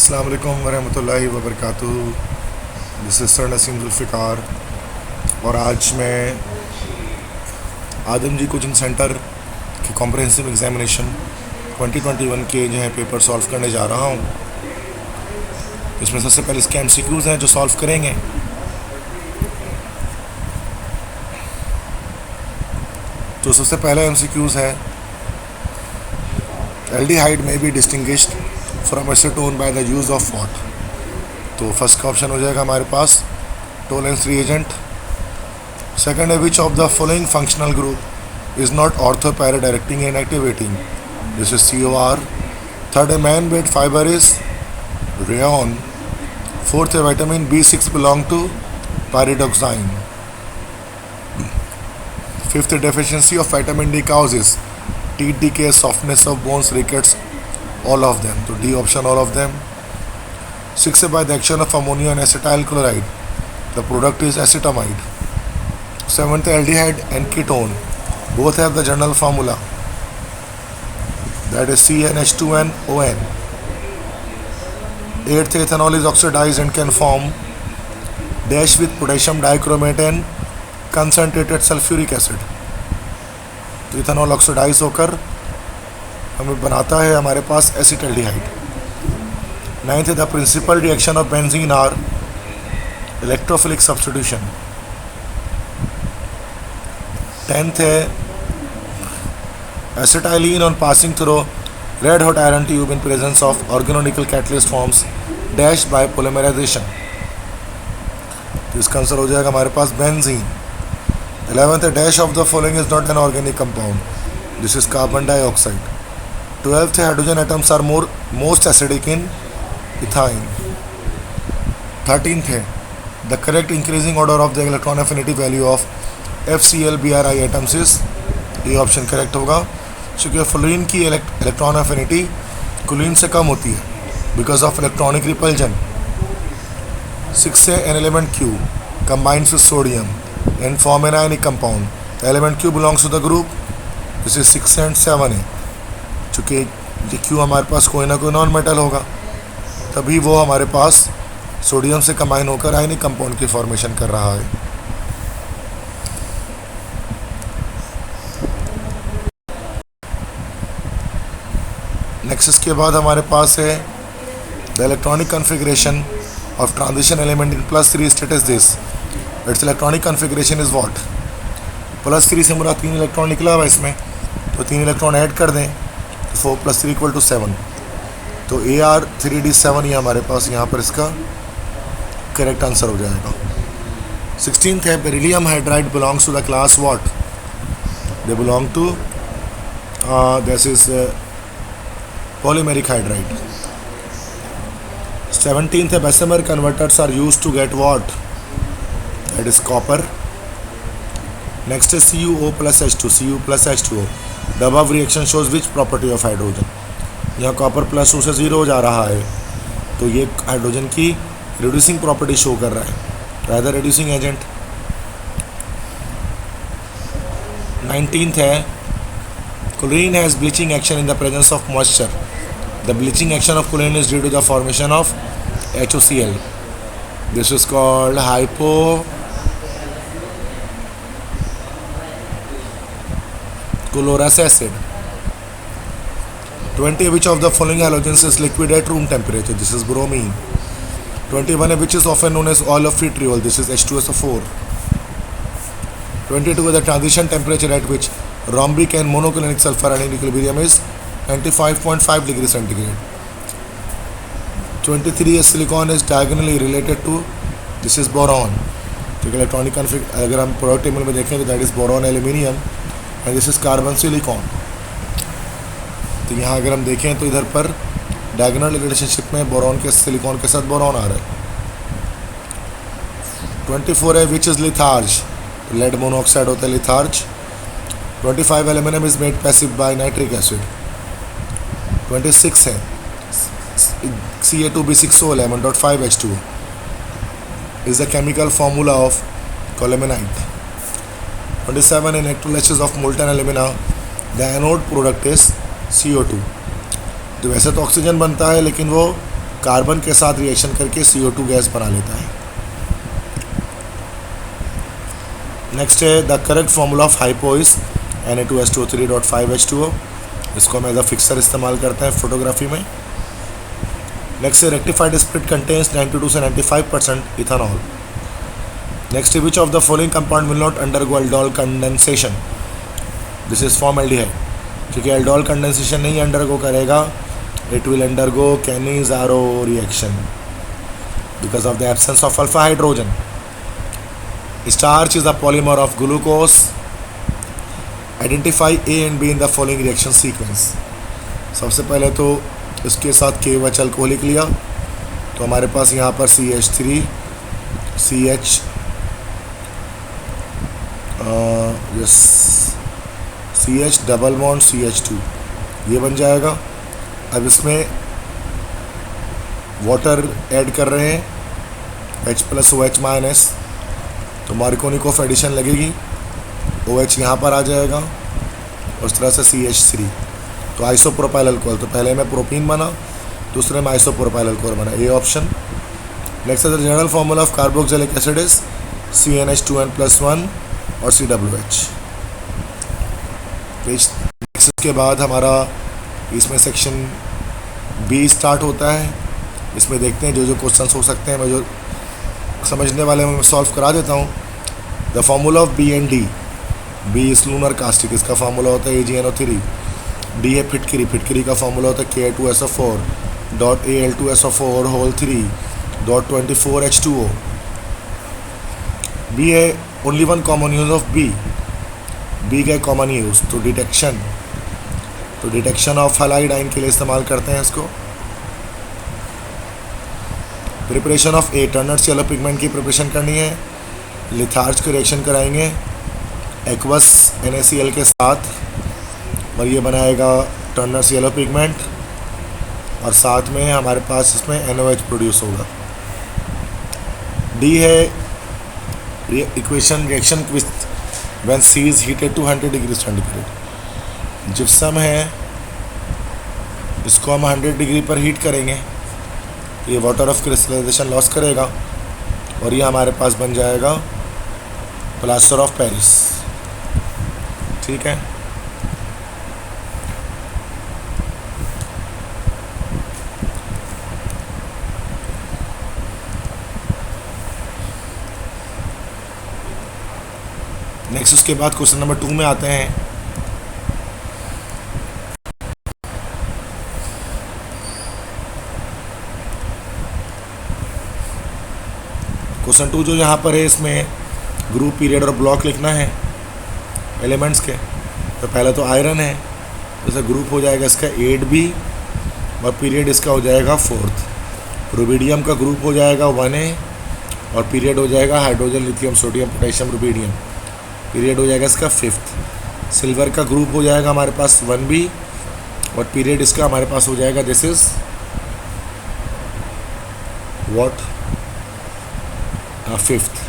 अस्सलाम वालेकुम वरहमतुल्लाहि वबरकातुहू। This is sir Naseem Zulfiqar और आज मैं आदमजी कोचिंग सेंटर की कॉम्प्रहेंसिव एग्जामिनेशन 2021 के जो है पेपर सॉल्व करने जा रहा हूँ। इसमें सबसे पहले इसके MCQs हैं जो सॉल्व करेंगे। तो सबसे पहला MCQs है एल्डिहाइड में be distinguished from acetone by the use of what. तो फर्स्ट का ऑप्शन हो जाएगा हमारे पास टोलेंस रिएजेंट। सेकंड है which of the following functional group is not ortho para directing and activating, this is COR। Third है man made fibre is rayon. Fourth है vitamin B6 belong to pyridoxine. Fifth deficiency of vitamin D causes teeth decay, softness of bones, rickets, all of them. तो D option all of them. 6 by the action of ammonia and acetyl chloride, the product is acetamide. 7th aldehyde and ketone both have the general formula, that is CnH2nOn. 8th ethanol is oxidized and can form dash with potassium dichromate and concentrated sulfuric acid. तो ethanol oxidise होकर हमें बनाता है हमारे पास acetaldehyde. 9th है the principal reaction of benzene are electrophilic substitution. 10th है acetylene on passing through red hot iron tube in presence of organonickel catalyst forms dash by polymerisation. तो इसका आंसर हो जाएगा हमारे पास बेंजीन। 11th है dash of the following is not an organic compound, this is carbon dioxide. 12th है hydrogen atoms are most acidic in ethyne. 13th है the correct increasing order of the electron affinity value of FCl-Bri atoms is, ये option correct होगा क्योंकि fluorine की electron affinity chlorine से कम होती है because of electronic repulsion. 6 है an element Q combines with sodium and form an ionic compound. The element Q belongs to the group, this is 6 and 7 है। चूँकि ये Q हमारे पास कोई ना कोई नॉन मेटल होगा तभी वो हमारे पास सोडियम से कंबाइन होकर आयनिक कंपाउंड की फॉर्मेशन कर रहा है। नेक्स्ट इसके बाद हमारे पास है the electronic configuration of transition element in +3 status this, it's electronic configuration is what. +3 से मेरा 3 इलेक्ट्रॉन निकला हुआ इसमें, तो 3 इलेक्ट्रॉन ऐड कर दें तो 4 + 3 = 7। तो Ar3d7 ये हमारे पास यहाँ पर इसका करेक्ट आंसर हो जाएगा। 16th है beryllium hydride belongs to the class what, they belong to this is polymeric hydride. 17th है Bessemer converters are used to get what, that is copper. Next is CuO plus H2, Cu plus H2O. The above reaction shows which property of hydrogen. यहाँ copper +2 से 0 हो जा रहा है तो ये hydrogen की रिड्यूसिंग प्रॉपर्टी शो कर रहा है, rather reducing agent। 19th है chlorine has bleaching action in the presence of moisture. The bleaching action of chlorine is due to the formation of HOCl. This is called hypochlorous acid। 20 which of the following halogens is liquid at room temperature, this is bromine। 21 which is often known as oil of vitriol, this is H2SO4। 22 the transition temperature at which rhombic and monoclinic sulfur are in equilibrium is 95.5 degrees centigrade। 23 silicon is diagonally related to, this is boron। क्योंकि electronic config अगर हम product table में देखें तो that is boron aluminium and this is carbon silicon. तो यहाँ अगर हम देखें तो इधर पर डायगोनल रिलेशनशिप में बोरॉन के सिलिकॉन के साथ बोरॉन आ रहा है। 24 है which is litharge, lead monoxide होता है litharge. 25 aluminium is made passive by nitric acid. 26 है Ca2b6O 11.5H2O is the chemical formula of colemanite। 27 in electrolysis of molten alumina the anode product is CO2। तो वैसे तो oxygen बनता है लेकिन वो कार्बन के साथ रिएक्शन करके CO2 गैस बना लेता है। नेक्स्ट है the correct formula of hypo is Na2SO3.5H2O। इसको हम एज अ फिक्सर इस्तेमाल करते हैं फोटोग्राफी में। नेक्स्ट है रेक्टिफाइड स्प्रिट कंटेन्स 92 से 95% ethanol. Next which of the following compound will not undergo aldol condensation. This is formaldehyde. क्योंकि एल्डोल कंडेंसेशन नहीं अंडरगो करेगा, it will undergo Cannizzaro reaction because of the absence of alpha hydrogen. Starch is the polymer of glucose. Identify A and B in the following reaction sequence. सबसे पहले तो इसके साथ KOH alcohol लिख लिया, तो हमारे पास यहाँ पर CH3 CH CH double bond CH2 ये बन जाएगा। अब इसमें वाटर ऐड कर रहे हैं H+OH-, तो मार्कोनिकोफ एडिशन लगेगी, OH यहाँ पर आ जाएगा, उस तरह से CH3, तो आइसोप्रोपाइल अल्कोहल। तो पहले में प्रोपीन बना, दूसरे में आइसोप्रोपाइल अल्कोहल बना, A option. Next the general formula of carboxylic acid is CnH2n+1 और COOH। नेक्स्ट के बाद हमारा इसमें सेक्शन B स्टार्ट होता है। इसमें देखते हैं जो जो क्वेश्चंस हो सकते हैं, मैं जो समझने वाले मैं सॉल्व करा देता हूँ। The formula of B and D। B is lunar caustic, इसका फार्मूला होता है AgNO3। D है फिटकरी, फिटकरी का फार्मूला होता है Ka2SO4.Al2SO4(3)24H2O। B है only one common use of B का कॉमन यूज, तो डिटेक्शन ऑफ हैलाइड आइन के लिए इस्तेमाल करते हैं इसको। Preparation of A, Turners yellow pigment की प्रिपरेशन करनी है। लिथार्ज को रिएक्शन कराएंगे एक्वस NaCl के साथ, और ये बनाएगा टर्नर्स येलो पिगमेंट, और साथ में हमारे पास इसमें NOH प्रोड्यूस होगा। D है equation reaction with when C is heated to 100 degree centigrade. Gypsum है, इसको हम 100 डिग्री पर हीट करेंगे, ये वाटर ऑफ क्रिस्टलाइजेशन लॉस करेगा, और ये हमारे पास बन जाएगा प्लास्टर ऑफ पेरिस। ठीक है, नेक्स्ट उसके बाद क्वेश्चन नंबर 2 में आते हैं। क्वेश्चन 2 जो यहाँ पर है, इसमें ग्रुप, पीरियड और ब्लॉक लिखना है एलिमेंट्स के। तो पहले तो आयरन है, जैसे ग्रुप हो जाएगा इसका 8B, और पीरियड इसका हो जाएगा 4th। रुबिडियम का ग्रुप हो जाएगा 1A, और पीरियड हो जाएगा hydrogen, lithium, sodium, potassium, rubidium, period हो जाएगा इसका 5th। सिल्वर का ग्रुप हो जाएगा हमारे पास 1B, और पीरियड इसका हमारे पास हो जाएगा this is what 5th।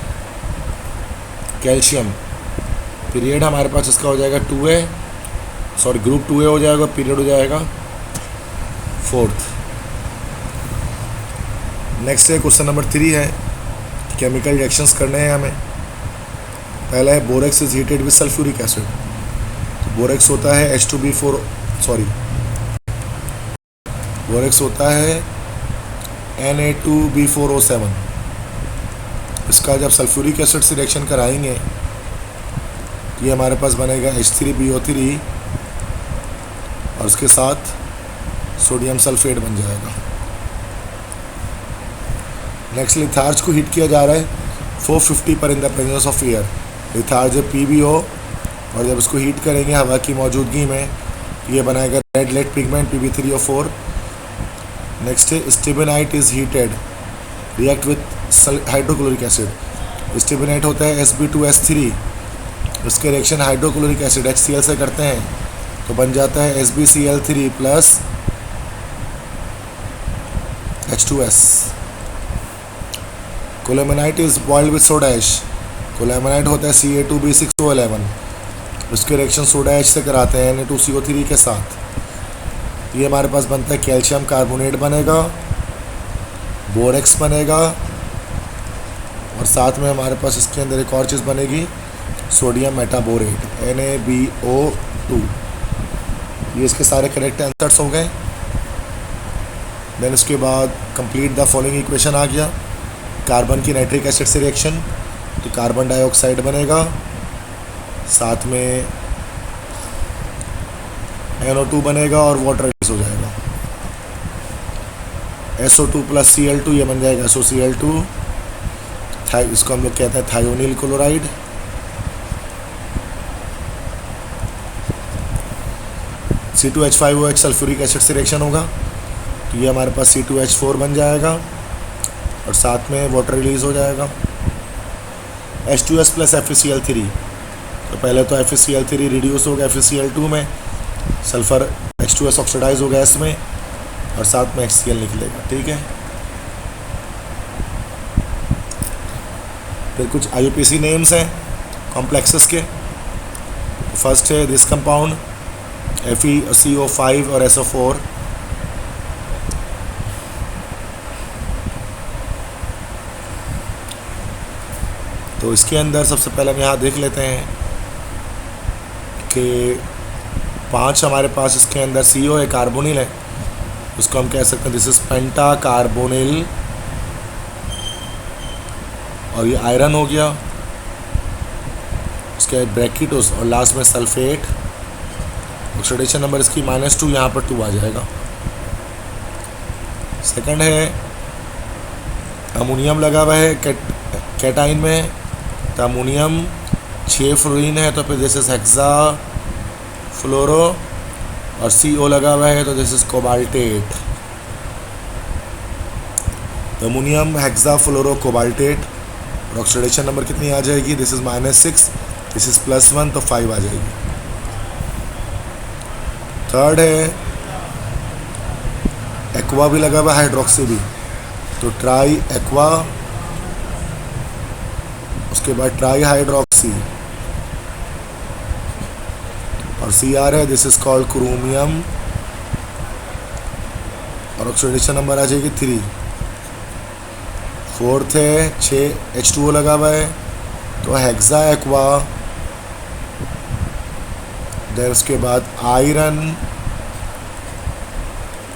Calcium, period हमारे पास इसका हो जाएगा 2A, सॉरी ग्रुप 2A हो जाएगा, पीरियड हो जाएगा 4th। नेक्स्ट है क्वेश्चन नंबर 3 है, केमिकल रिएक्शंस करने हैं हमें। पहला है borax is heated with sulphuric acid. तो बोरेक्स होता है H2B4, सॉरी बोरेक्स होता है Na2B4O7। इसका जब सल्फ्यूरिक एसिड से रिएक्शन कराएंगे तो ये हमारे पास बनेगा H3BO3, और उसके साथ सोडियम सल्फेट बन जाएगा। नेक्स्ट लिथार्ज को हीट किया जा रहा है 450 पर in the presence of air. Litharge PbO, और जब इसको हीट करेंगे हवा की मौजूदगी में, ये बनाएगा red lead pigment Pb3O4। Next है stibnite is heated react with hydrochloric acid. Stibnite होता है Sb2S3, इसके रिएक्शन हाइड्रोक्लोरिक एसिड HCl से करते हैं, तो बन जाता है SbCl3 plus H2S। Colemanite is boiled with soda ash. Colemanite होता है Ca2B6O11, उसके रिएक्शन सोडा ऐश से कराते हैं Na2CO3 के साथ। ये हमारे पास बनता है कैल्शियम कार्बोनेट बनेगा, बोरेक्स बनेगा, और साथ में हमारे पास इसके अंदर एक और चीज़ बनेगी, सोडियम मेटाबोरेट NaBO2। ये इसके सारे करेक्ट आंसर्स हो गए। देन उसके बाद कंप्लीट द फॉलोइंग इक्वेशन आ गया। कार्बन की नाइट्रिक एसिड से रिएक्शन, तो कार्बन डाइऑक्साइड बनेगा, साथ में NO2 बनेगा और वाटर रिलीज हो जाएगा। SO2 प्लस Cl2, ये बन जाएगा SOCl2, इसको हम लोग कहते हैं thionyl chloride. C2H5OH sulphuric acid से रिएक्शन होगा, तो ये हमारे पास C2H4 बन जाएगा और साथ में वाटर रिलीज हो जाएगा। H2S प्लस FeCl3, तो पहले तो FeCl3 रिड्यूस हो गया FeCl2 में, सल्फर H2S ऑक्सीडाइज हो गया इसमें, और साथ में HCl निकलेगा। ठीक है, फिर कुछ IUPAC नेम्स हैं कॉम्प्लेक्सेस के। फर्स्ट है दिस कंपाउंड FeCO5 और SO4। तो इसके अंदर सबसे पहले हम यहाँ देख लेते हैं कि 5 हमारे पास इसके अंदर CO है, कार्बोनिल है, उसको हम कह सकते हैं दिस इज पेंटा कार्बोनिल, और ये आयरन हो गया, उसके ब्रैकेटोस और लास्ट में सल्फेट। ऑक्सीडेशन नंबर इसकी -2, यहाँ पर 2 आ जाएगा। सेकंड है अमोनियम लगा हुआ है कैटाइन में, तो अमोनियम 6 फ्लोरीन है, तो फिर दिस इज हेक्सा फ्लोरो, और CO लगा हुआ है, तो दिस इज कोबाल्टेट। तो अमोनियम हेक्सा फ्लोरो कोबाल्टेट, और ऑक्सीडेशन नंबर कितनी आ जाएगी, दिस इज -6, दिस इज +1, तो 5 आ जाएगी। थर्ड है एक्वा भी लगा हुआ, हाइड्रोक्सी भी, तो ट्राई एक्वा, उसके बाद ट्राई हाइड्रोक्सी, और Cr है, दिस इज कॉल्ड क्रोमियम, और ऑक्सीडेशन नंबर आ जाएगी 3। फोर्थ है 6 H2O लगा हुआ है, तो हेक्सा एक्वा, देन उसके बाद आयरन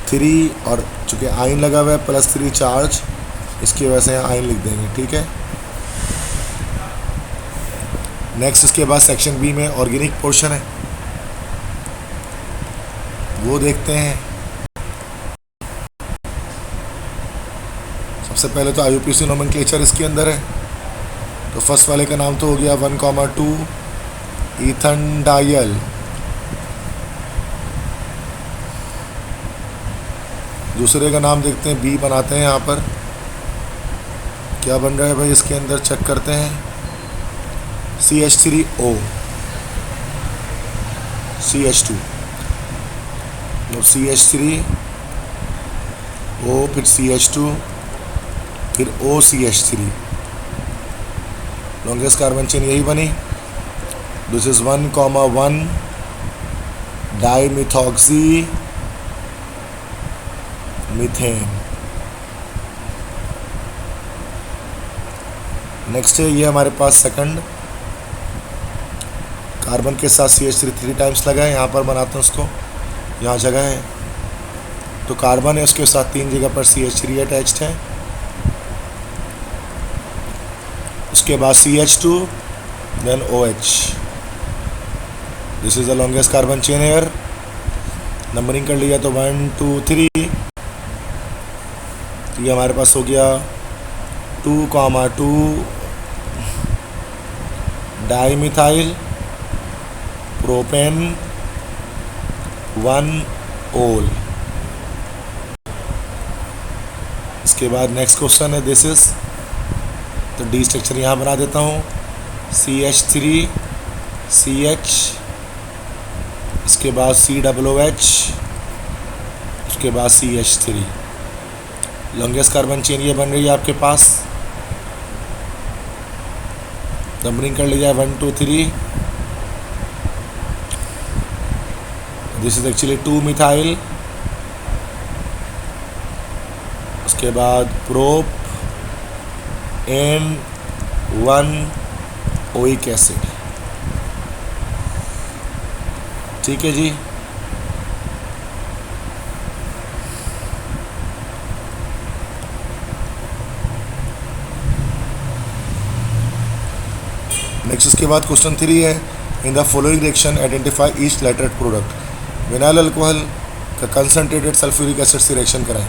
3, और चूँकि आयन लगा हुआ है +3 चार्ज, इसकी वजह से यहाँ आयन लिख देंगे। ठीक है, नेक्स्ट इसके बाद सेक्शन बी में ऑर्गेनिक पोर्शन है, वो देखते हैं। सबसे पहले तो IUPAC नोमेनक्लेचर इसके अंदर है, तो फर्स्ट वाले का नाम तो हो गया 1,2 ईथन डायल, दूसरे का नाम देखते हैं, बी बनाते हैं। यहाँ पर क्या बन रहा है भाई, इसके अंदर चेक करते हैं, CH3O, CH2, तो CH3O, फिर CH2, फिर OCH3, लॉन्गेस्ट कार्बन चेन यही बनी। This is 1,1 dimethoxy methane. Next है ये हमारे पास सेकंड, कार्बन के साथ CH3 3 टाइम्स लगा है, यहाँ पर बनाते हैं उसको, यहाँ जगह है, तो कार्बन है, उसके साथ 3 जगह पर CH3 अटैच्ड है। उसके बाद CH2, then OH, this is the longest carbon chain here. Numbering कर लिया तो 1 2 3, तो ये हमारे पास हो गया 2,2 डाईमिथाइल प्रोपेन 1 ओल। इसके बाद नेक्स्ट क्वेश्चन है दिस इज, तो डी स्ट्रक्चर यहाँ बना देता हूँ, CH3 CH, इसके बाद COOH, उसके बाद CH3, लॉन्गेस्ट कार्बन चेन ये बन रही है आपके पास। नंबरिंग कर लीजिए 1 2 3, दिस इज एक्चुअली 2 मिथाइल, उसके बाद प्रोप एन 1 ओइक एसिड। ठीक है जी। नेक्स्ट उसके बाद क्वेश्चन 3 है, in the following reaction identify each laterite product. Vinyl alcohol का कंसनट्रेटेड सल्फ्यूरिक एसिड से रिएक्शन कराएं।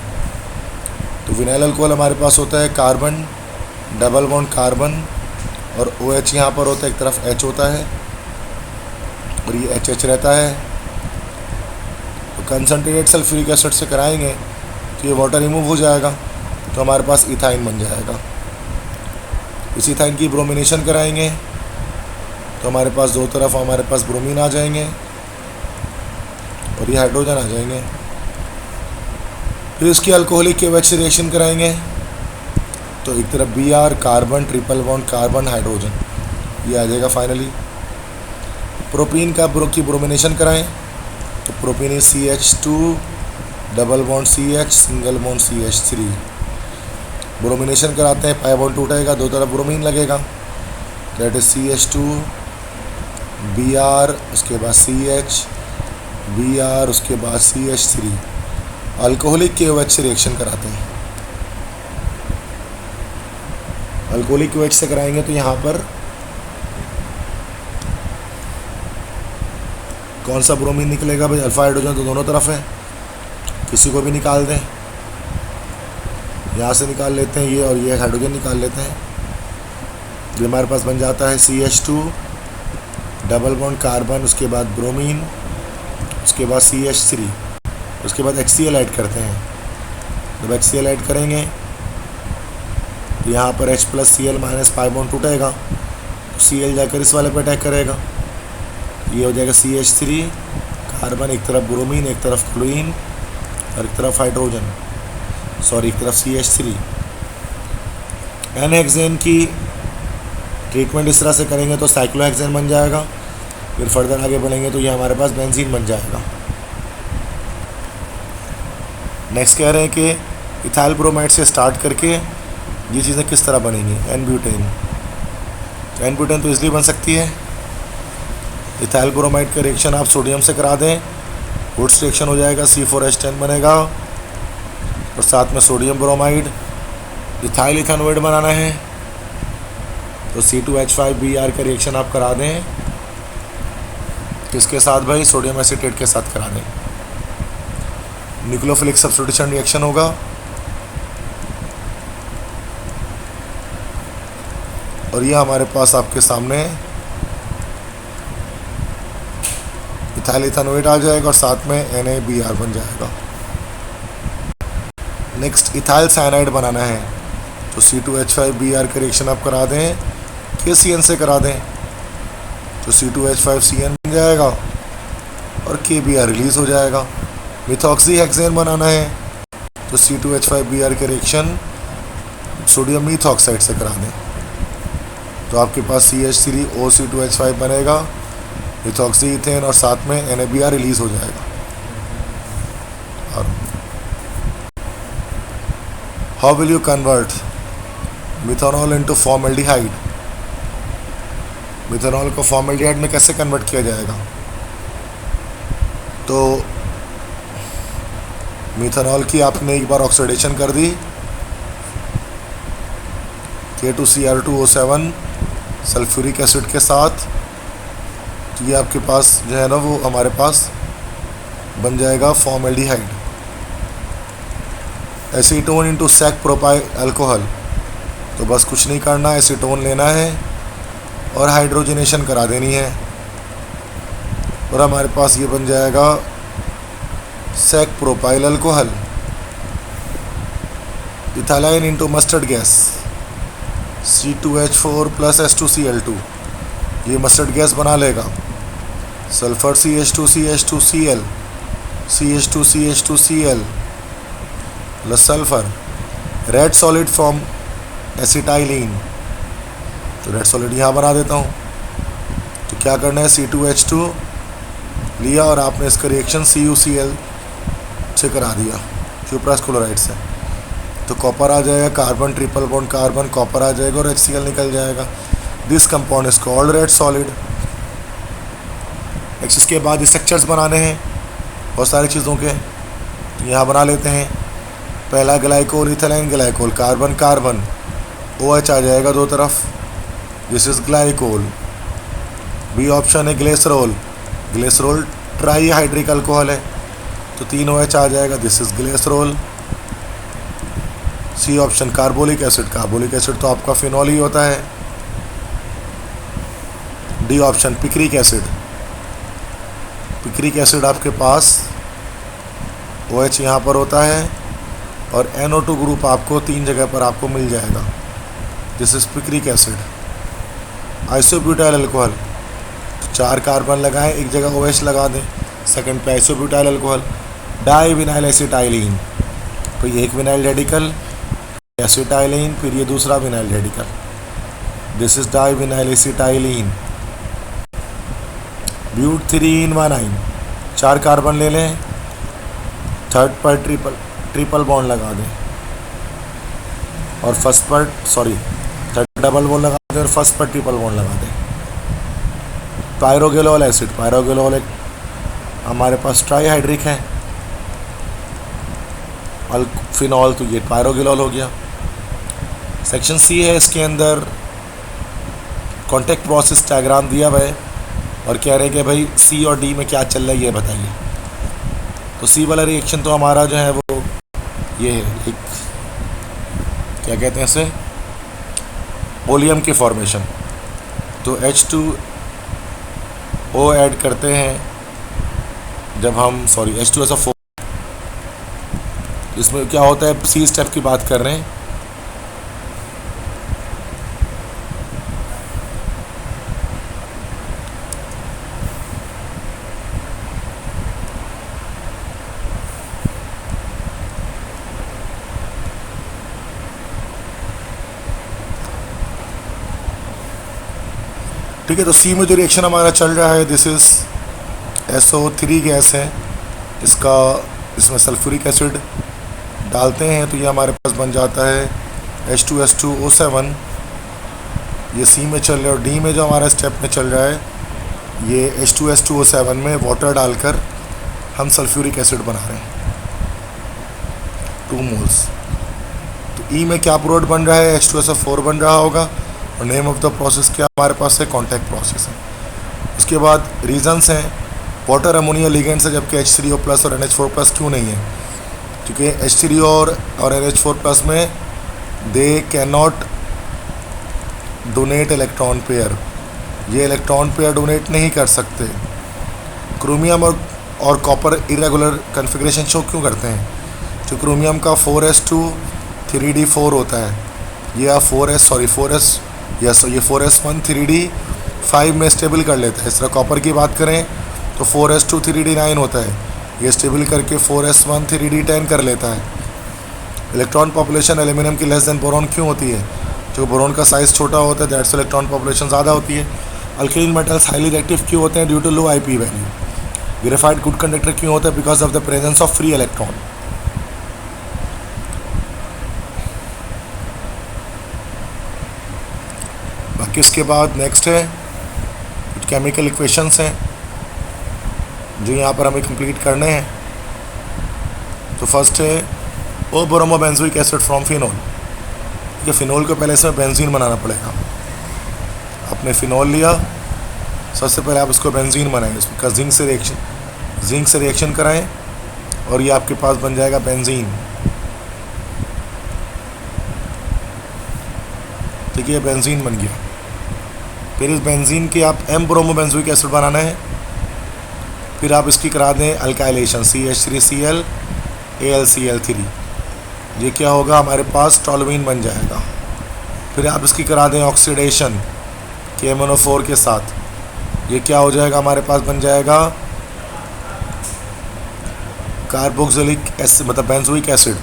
तो विनाइल अल्कोहल हमारे पास होता है कार्बन, डबल बॉन्ड कार्बन और OH यहाँ पर होता है, एक तरफ H होता है और ये HH रहता है। तो कंसनट्रेटेड सल्फ्यूरिक एसिड से कराएंगे तो ये वाटर रिमूव हो जाएगा, तो हमारे पास इथाइन बन जाएगा। इस इथाइन की ब्रोमिनेशन कराएंगे तो हमारे पास दो तरफ हमारे पास ब्रोमीन आ जाएंगे और ये हाइड्रोजन आ जाएंगे। फिर इसकी अल्कोहलिक KOH से रिएक्शन कराएंगे तो एक तरफ Br carbon, triple bond carbon, hydrogen, ये आ जाएगा फाइनली। प्रोपीन का की ब्रोमिनेशन कराएं तो propene is CH2 double bond CH single bond CH3। Bromination कराते हैं, पाई बॉन्ड टूटेगा, दो तरफ ब्रोमीन लगेगा, दैट इज CH2 Br, उसके बाद CH Br, उसके बाद CH3। अल्कोहलिक KOH से रिएक्शन कराते हैं। अल्कोहलिक KOH से कराएंगे तो यहाँ पर कौन सा ब्रोमीन निकलेगा भाई? अल्फा हाइड्रोजन तो दोनों तरफ है, किसी को भी निकाल दें, यहाँ से निकाल लेते हैं ये और ये हाइड्रोजन निकाल लेते हैं। ये हमारे पास बन जाता है CH2 डबल बॉन्ड कार्बन, उसके बाद ब्रोमीन, उसके बाद CH3, उसके बाद HCl ऐड करते हैं। जब HCl ऐड करेंगे तो यहाँ पर H plus Cl minus pi bond टूटेगा, तो Cl जाकर इस वाले पे अटैक करेगा, ये हो जाएगा CH3 कार्बन, एक तरफ ब्रोमीन, एक तरफ क्लोरीन और एक तरफ हाइड्रोजन, सॉरी एक तरफ CH3। N-हेक्सेन की ट्रीटमेंट इस तरह से करेंगे तो साइक्लोहेक्सेन बन जाएगा। फिर फर्दर आगे बढ़ेंगे तो ये हमारे पास बेंजीन बन जाएगा। नेक्स्ट कह रहे हैं कि इथाइल ब्रोमाइड से स्टार्ट करके ये चीज़ें किस तरह बनेंगी। N-ब्यूटेन, तो N-ब्यूटेन तो इसलिए बन सकती है, इथाइल ब्रोमाइड का रिएक्शन आप सोडियम से करा दें, वुड्स रिएक्शन हो जाएगा, C4H10 बनेगा और साथ में सोडियम ब्रोमाइड। इथाइल इथेनोइड बनाना है तो C2H5Br का रिएक्शन आप करा दें, किसके साथ भाई? सोडियम एसीटेट के साथ करा दें। न्यूक्लियोफिलिक सब्स्टिट्यूशन रिएक्शन होगा और ये हमारे पास आपके सामने इथाइल इथेनोइड आ जाएगा और साथ में NaBr बन जाएगा। नेक्स्ट इथाइल साइनाइड बनाना है तो C2H5Br का रिएक्शन आप करा दें, KCN से करा दें तो C2H5CN बन जाएगा और KBr रिलीज हो जाएगा। मिथॉक्सी हेक्सेन बनाना है तो C2H5Br के रिएक्शन सोडियम मीथॉक्साइड से करा दें तो आपके पास CH3OC2H5 बनेगा, मिथॉक्सी इथेन और साथ में NaBr रिलीज हो जाएगा। और how will you convert methanol into formaldehyde? Methanol को फॉर्मल्डिहाइड में कैसे कन्वर्ट किया जाएगा? तो मिथानॉल की आपने एक बार ऑक्सीडेशन कर दी, K2Cr2O7 सल्फ्यूरिक एसिड के साथ, तो ये आपके पास जो है ना वो हमारे पास बन जाएगा formaldehyde. Acetone into sec propyl alcohol, तो बस कुछ नहीं करना, एसीटोन लेना है और हाइड्रोजनेशन करा देनी है और हमारे पास ये बन जाएगा sec propyl alcohol. Ethylene into mustard gas C2H4 plus H2Cl2, ये मस्टर्ड गैस बना लेगा। Sulphur CH2CH2Cl, CH2CH2Cl plus sulphur, red solid from acetylene, तो रेड सॉलिड यहाँ बना देता हूँ। तो क्या करना है, C2H2 लिया और आपने इसका रिएक्शन CuCl से करा दिया, क्यूप्रस क्लोराइड से, तो कॉपर आ जाएगा, carbon triple bond carbon, copper आ जाएगा और HCl निकल जाएगा। This compound is called red solid. Next इसके बाद स्ट्रक्चर्स बनाने हैं बहुत सारी चीज़ों के, तो यहाँ बना लेते हैं। पहला glycol ethyl glycol, carbon carbon, OH आ जाएगा दो तरफ, this is glycol. B option है glycerol, glycerol tri hydric alcohol है, तो 3 OH आ जाएगा, this is glycerol. C option carbolic acid, carbolic acid तो आपका फिनॉल ही होता है। D option picric acid, picric acid आपके पास OH यहाँ पर होता है और NO2 ग्रुप आपको 3 जगह पर आपको मिल जाएगा, this is picric acid. Isobutyl alcohol, तो 4 कार्बन लगाएं, एक जगह OH लगा दें, सेकंड पे isobutyl alcohol. Divinyl acetylene, तो ये एक विनाइल रेडिकल, एसिटाइलिन, फिर ये दूसरा vinyl radical, this is divinyl acetylene. But 3-in-1-ine, 4 carbon ले लें, थर्ड पर ट्रिपल बॉन्ड लगा दें और फर्स्ट पर थर्ड डबल बॉन्ड लगा दें और फर्स्ट पर ट्रिपल बॉन्ड लगा दें। पायरोगेलोल एसिड, पायरोगेलोल एक हमारे पास ट्राईहाइड्रिक है, फिनॉल, तो ये पायरोगेलोल हो गया। सेक्शन सी है, इसके अंदर कॉन्टैक्ट प्रोसेस डायग्राम दिया हुआ है और कह रहे हैं कि भाई सी और डी में क्या चल रहा है ये बताइए। तो सी वाला रिएक्शन तो हमारा जो है वो ये है, एक क्या कहते हैं इसे, ओलियम की फॉर्मेशन। तो H2O ऐड करते हैं जब हम H2SO4, इसमें क्या होता है, सी स्टेप की बात कर रहे हैं। ठीक है, तो सी में जो रिएक्शन हमारा चल रहा है, दिस इज SO3 गैस है, इसमें सल्फ्यूरिक एसिड डालते हैं तो ये हमारे पास बन जाता है H2S2O7। ये सी में चल रहा है और डी में जो हमारा स्टेप में चल रहा है, ये H2S2O7 में वाटर डालकर हम सल्फ्यूरिक एसिड बना रहे हैं 2 मोल्स। तो ई में क्या प्रोडक्ट बन रहा है, H2SO4 बन रहा होगा और नेम ऑफ द प्रोसेस क्या हमारे पास है, कॉन्टैक्ट प्रोसेस है। उसके बाद रीजंस हैं, वाटर अमोनिया लिगेंड्स है जबकि H3O+ और NH4+ क्यों नहीं है, क्योंकि H3O और NH4+ में they can not donate electron pair, ये इलेक्ट्रॉन पेयर डोनेट नहीं कर सकते। क्रोमियम और कॉपर इरेगुलर कन्फिग्रेशन शो क्यों करते हैं, तो क्रोमियम का 4s2 3d4 होता है, ये 4s1 3d5 में स्टेबल कर लेता है। इस तरह कॉपर की बात करें तो 4s2 3d9 होता है, ये स्टेबल करके 4s1 3d10 कर लेता है। इलेक्ट्रॉन पॉपुलेशन एल्यूमिनियम की लेस देन बोरॉन क्यों होती है, जो बोरॉन का साइज़ छोटा होता है, दैट्स इलेक्ट्रॉन पॉपुलेशन ज़्यादा होती है। अल्केलिन मेटल्स हाईली रिएक्टिव क्यों होते हैं, due to low IP value. Graphite good conductor क्यों होता है, because of the presence of free electron. बाकी इसके बाद नेक्स्ट है कुछ केमिकल इक्वेशंस हैं जो यहाँ पर हमें कंप्लीट करने हैं। तो फर्स्ट है o bromo benzoic acid from phenol. ये फिनोल को पहले इसमें बेंजीन बनाना पड़ेगा। आपने फिनोल लिया, सबसे पहले आप इसको बेंजीन बनाएं, इसका जिंक से रिएक्शन कराएं और ये आपके पास बन जाएगा बेंजीन। ठीक है, बेंजीन बन गया। फिर इस बेंजीन के आप एम ब्रोमो बेंजोइक एसिड बनाना है, फिर आप इसकी करा दें अल्काइलेशन CH3Cl AlCl3, ये क्या होगा हमारे पास टॉलुइन बन जाएगा। फिर आप इसकी करा दें ऑक्सीडेशन KMnO4 के साथ, ये क्या हो जाएगा हमारे पास बन जाएगा कार्बोक्सिलिक एसिड, मतलब बेंजोइक एसिड।